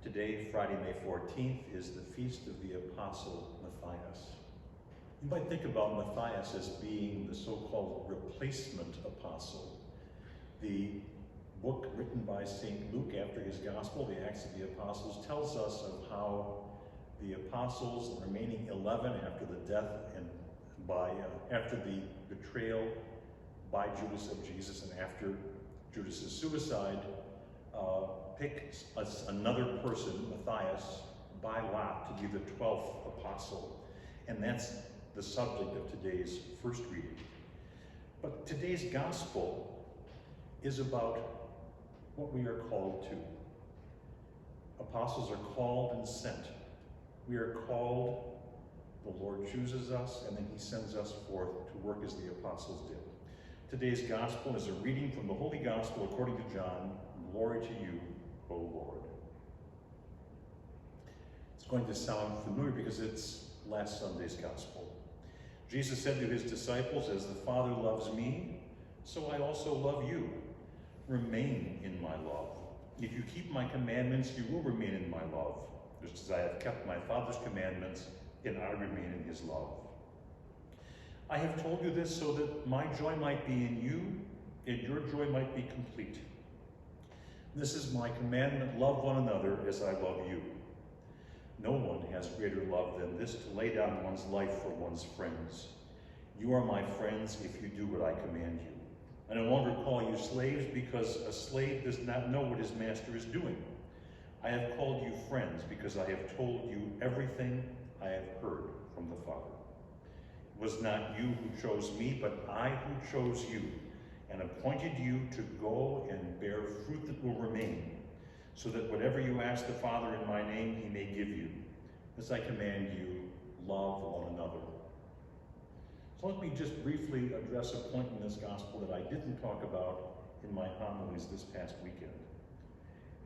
Today, Friday, May 14th, is the feast of the Apostle Matthias. You might think about Matthias as being the so-called replacement apostle. The book written by St. Luke after his gospel, the Acts of the Apostles, tells us of how the apostles, the remaining 11 after the death and after the betrayal by Judas of Jesus and after Judas's suicide, picked another person, Matthias, by lot to be the 12th apostle. And that's the subject of today's first reading. But today's gospel is about what we are called to. Apostles are called and sent. We are called, the Lord chooses us, and then he sends us forth to work as the apostles did. Today's gospel is a reading from the Holy Gospel according to John. Glory to you, O Lord. It's going to sound familiar because it's last Sunday's gospel. Jesus said to his disciples, "As the Father loves me, so I also love you. Remain in my love. If you keep my commandments, you will remain in my love, just as I have kept my Father's commandments, and I remain in his love. I have told you this so that my joy might be in you, and your joy might be complete. This is my commandment, love one another as I love you. No one has greater love than this, to lay down one's life for one's friends. You are my friends if you do what I command you. I no longer call you slaves, because a slave does not know what his master is doing. I have called you friends because I have told you everything I have heard from the Father. It was not you who chose me, but I who chose you and appointed you to go and bear fruit that will remain, so that whatever you ask the Father in my name, he may give you. As I command you, love one another." So let me just briefly address a point in this gospel that I didn't talk about in my homilies this past weekend.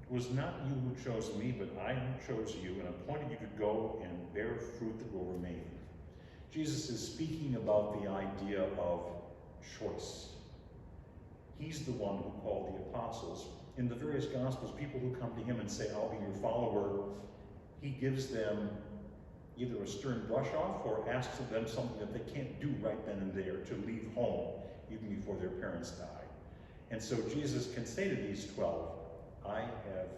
It was not you who chose me, but I who chose you and appointed you to go and bear fruit that will remain. Jesus is speaking about the idea of choice. He's the one who called the apostles. In the various gospels, people who come to him and say, "I'll be your follower," he gives them either a stern brush off or asks of them something that they can't do right then and there, to leave home even before their parents die. And so Jesus can say to these 12, "I have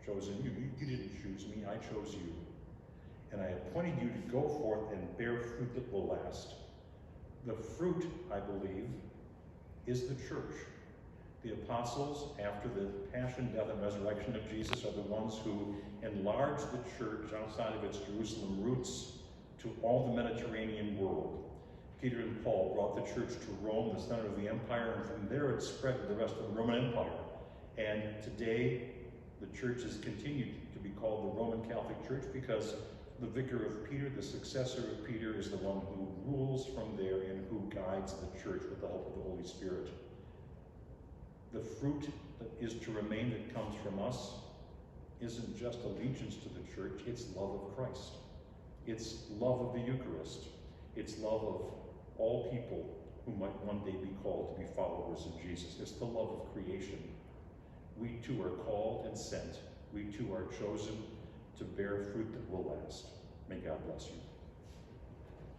chosen you. You didn't choose me, I chose you. And I appointed you to go forth and bear fruit that will last." The fruit, I believe, is the church. The apostles, after the passion, death, and resurrection of Jesus, are the ones who enlarged the church outside of its Jerusalem roots to all the Mediterranean world. Peter and Paul brought the church to Rome, the center of the empire, and from there it spread to the rest of the Roman Empire. And today, the church has continued to be called the Roman Catholic Church because the vicar of Peter, the successor of Peter, is the one who rules from there and who guides the church with the help of the Holy Spirit. The fruit that is to remain that comes from us isn't just allegiance to the church, it's love of Christ. It's love of the Eucharist. It's love of all people who might one day be called to be followers of Jesus. It's the love of creation. We too are called and sent. We too are chosen to bear fruit that will last. May God bless you.